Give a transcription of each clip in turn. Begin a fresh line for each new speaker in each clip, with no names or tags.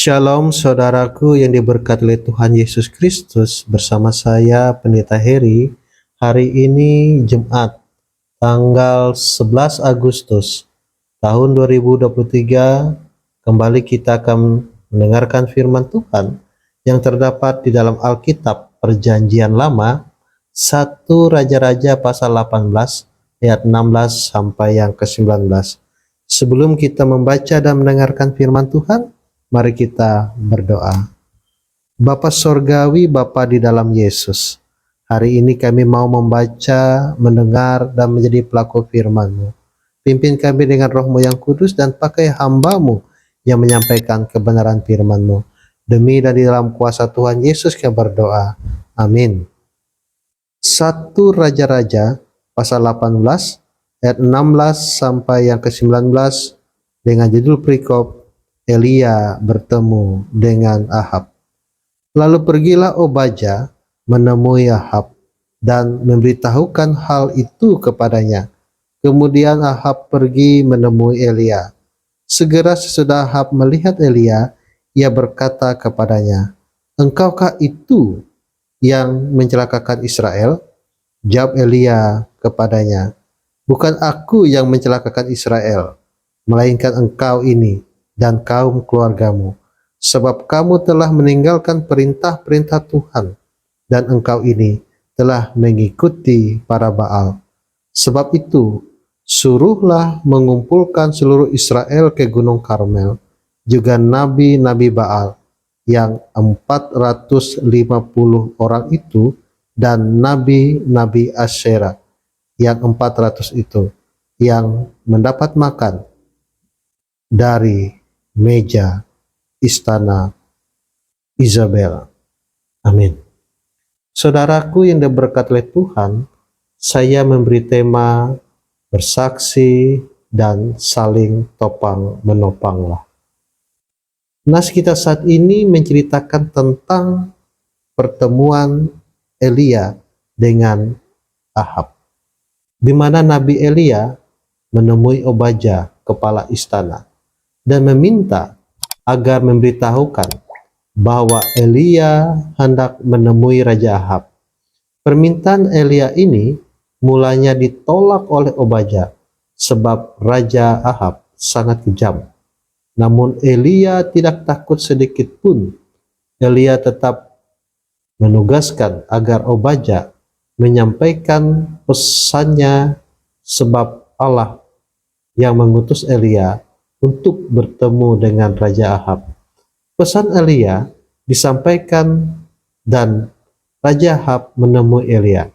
Shalom saudaraku yang diberkati oleh Tuhan Yesus Kristus. Bersama saya Pendeta Heri. Hari ini Jumat tanggal 11 Agustus tahun 2023. Kembali kita akan mendengarkan firman Tuhan yang terdapat di dalam Alkitab Perjanjian Lama 1 Raja-Raja pasal 18 ayat 16 sampai yang ke-19. Sebelum kita membaca dan mendengarkan firman Tuhan, mari kita berdoa. Bapa Sorgawi, Bapa di dalam Yesus, hari ini kami mau membaca, mendengar, dan menjadi pelaku firman-Mu. Pimpin kami dengan Roh-Mu yang kudus dan pakai hamba-Mu yang menyampaikan kebenaran firman-Mu. Demi dan di dalam kuasa Tuhan Yesus kami berdoa. Amin. 1 Raja-Raja pasal 18 ayat 16 sampai yang ke-19 dengan judul perikop Elia bertemu dengan Ahab. Lalu pergilah Obadya menemui Ahab dan memberitahukan hal itu kepadanya. Kemudian Ahab pergi menemui Elia. Segera sesudah Ahab melihat Elia, ia berkata kepadanya, "Engkaukah itu yang mencelakakan Israel?" Jawab Elia kepadanya, "Bukan aku yang mencelakakan Israel, melainkan engkau ini dan kaum keluargamu, sebab kamu telah meninggalkan perintah-perintah Tuhan, dan engkau ini telah mengikuti para Baal. Sebab itu, suruhlah mengumpulkan seluruh Israel ke Gunung Karmel, juga nabi-nabi Baal, yang 450 orang itu, dan nabi-nabi Asyera, yang 400 itu, yang mendapat makan dari meja istana Isabel." Amin. Saudaraku yang diberkati oleh Tuhan, saya memberi tema bersaksi dan saling topang menopanglah. Nas kita saat ini menceritakan tentang pertemuan Elia dengan Ahab, di mana Nabi Elia menemui Obadya, kepala istana, dan meminta agar memberitahukan bahwa Elia hendak menemui Raja Ahab. Permintaan Elia ini mulanya ditolak oleh Obadya sebab Raja Ahab sangat kejam. Namun Elia tidak takut sedikit pun. Elia tetap menugaskan agar Obadya menyampaikan pesannya sebab Allah yang mengutus Elia untuk bertemu dengan Raja Ahab. Pesan Elia disampaikan dan Raja Ahab menemui Elia.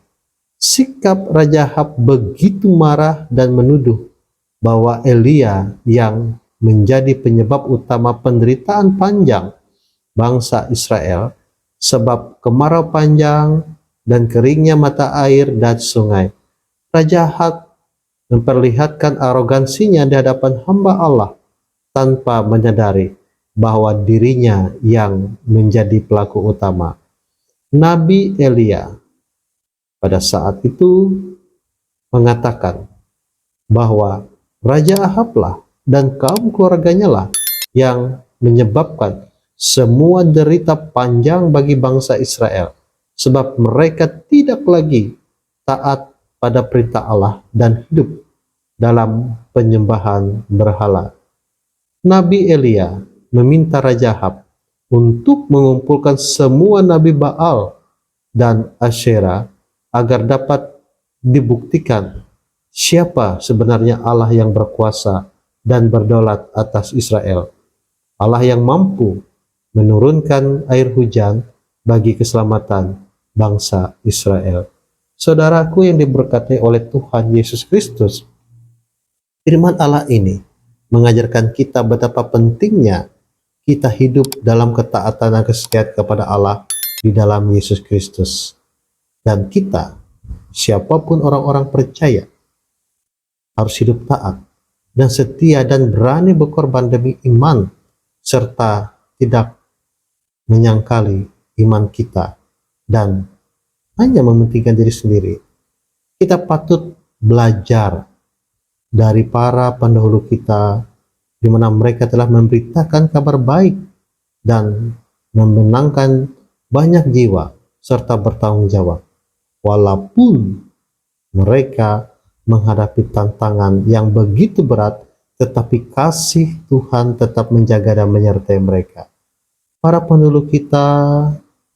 Sikap Raja Ahab begitu marah dan menuduh bahwa Elia yang menjadi penyebab utama penderitaan panjang bangsa Israel sebab kemarau panjang dan keringnya mata air dan sungai. Raja Ahab memperlihatkan arogansinya di hadapan hamba Allah tanpa menyadari bahwa dirinya yang menjadi pelaku utama. Nabi Elia pada saat itu mengatakan bahwa Raja Ahablah dan kaum keluarganya lah yang menyebabkan semua derita panjang bagi bangsa Israel, sebab mereka tidak lagi taat pada perintah Allah dan hidup dalam penyembahan berhala. Nabi Elia meminta Raja Ahab untuk mengumpulkan semua nabi Baal dan Asyera agar dapat dibuktikan siapa sebenarnya Allah yang berkuasa dan berdaulat atas Israel. Allah yang mampu menurunkan air hujan bagi keselamatan bangsa Israel. Saudaraku yang diberkati oleh Tuhan Yesus Kristus, firman Allah ini mengajarkan kita betapa pentingnya kita hidup dalam ketaatan dan kesetiaan kepada Allah di dalam Yesus Kristus. Dan kita, siapapun orang-orang percaya, harus hidup taat dan setia dan berani berkorban demi iman, serta tidak menyangkali iman kita dan hanya mementingkan diri sendiri. Kita patut belajar dari para pendahulu kita, di mana mereka telah memberitakan kabar baik dan memenangkan banyak jiwa serta bertanggung jawab. Walaupun mereka menghadapi tantangan yang begitu berat, tetapi kasih Tuhan tetap menjaga dan menyertai mereka. Para pendulu kita,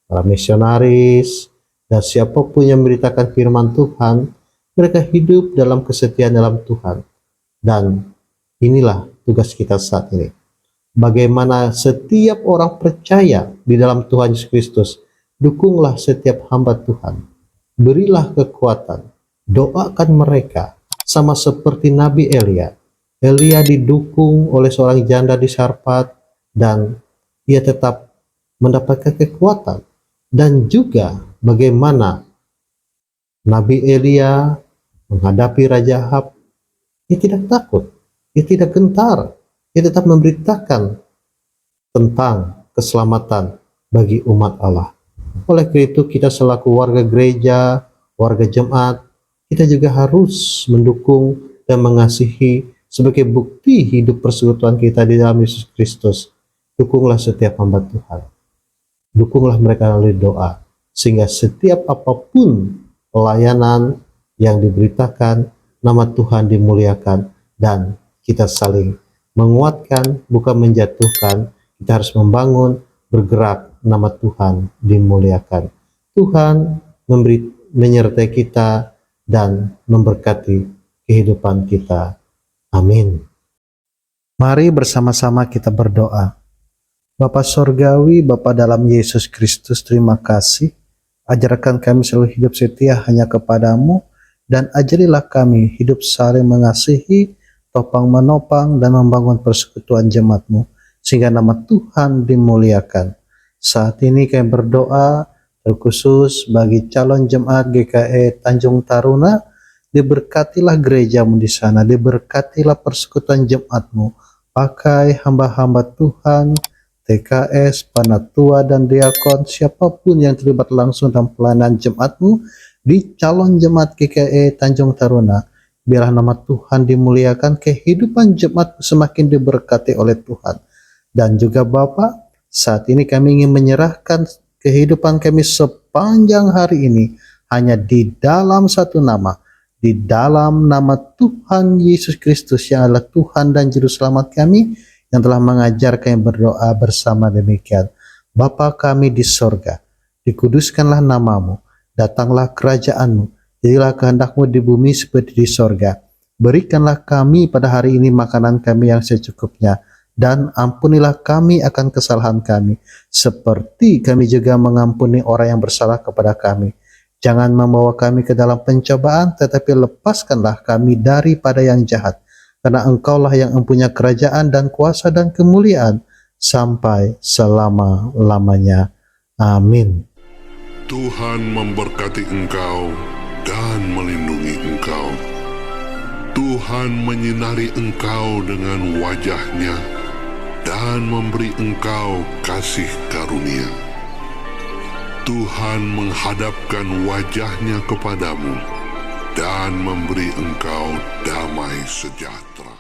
para misionaris, dan siapapun yang memberitakan firman Tuhan, mereka hidup dalam kesetiaan dalam Tuhan. Dan inilah tugas kita saat ini. Bagaimana setiap orang percaya di dalam Tuhan Yesus Kristus, dukunglah setiap hamba Tuhan. Berilah kekuatan, doakan mereka, sama seperti Nabi Elia. Elia didukung oleh seorang janda di Sarfat, dan ia tetap mendapatkan kekuatan. Dan juga bagaimana Nabi Elia menghadapi Raja Ahab, ia tidak takut, ia tidak gentar, ia tetap memberitakan tentang keselamatan bagi umat Allah. Oleh karena itu, kita selaku warga gereja, warga jemaat, kita juga harus mendukung dan mengasihi sebagai bukti hidup persekutuan kita di dalam Yesus Kristus. Dukunglah setiap hamba Tuhan. Dukunglah mereka melalui doa, sehingga setiap apapun pelayanan yang diberitakan, nama Tuhan dimuliakan, dan kita saling menguatkan, bukan menjatuhkan. Kita harus membangun, bergerak, nama Tuhan dimuliakan. Tuhan menyertai kita dan memberkati kehidupan kita. Amin. Mari bersama-sama kita berdoa. Bapa Sorgawi, Bapa dalam Yesus Kristus, terima kasih. Ajarkan kami selalu hidup setia hanya kepadamu, dan ajarilah kami hidup saling mengasihi, topang menopang, dan membangun persekutuan jemaat-Mu, sehingga nama Tuhan dimuliakan. Saat ini kami berdoa terkhusus bagi calon jemaat GKI Tanjung Taruna. Diberkatilah gerejamu di sana, diberkatilah persekutuan jemaat-Mu. Pakai hamba-hamba Tuhan, TKS, panatua, dan diakon, siapapun yang terlibat langsung dalam pelayanan jemaat-Mu di calon jemaat GKI Tanjung Taruna. Biarlah nama Tuhan dimuliakan, kehidupan jemaat semakin diberkati oleh Tuhan. Dan juga Bapa, saat ini kami ingin menyerahkan kehidupan kami sepanjang hari ini hanya di dalam satu nama, di dalam nama Tuhan Yesus Kristus yang adalah Tuhan dan Juru Selamat kami, yang telah mengajar kami berdoa bersama demikian. Bapa kami di sorga, dikuduskanlah namamu, datanglah kerajaan-Mu, jadilah kehendak-Mu di bumi seperti di sorga. Berikanlah kami pada hari ini makanan kami yang secukupnya, dan ampunilah kami akan kesalahan kami, seperti kami juga mengampuni orang yang bersalah kepada kami. Jangan membawa kami ke dalam pencobaan, tetapi lepaskanlah kami daripada yang jahat. Karena Engkaulah yang mempunyai kerajaan dan kuasa dan kemuliaan sampai selama-lamanya. Amin.
Tuhan memberkati engkau dan melindungi engkau. Tuhan menyinari engkau dengan wajah-Nya dan memberi engkau kasih karunia. Tuhan menghadapkan wajah-Nya kepadamu dan memberi engkau damai sejahtera.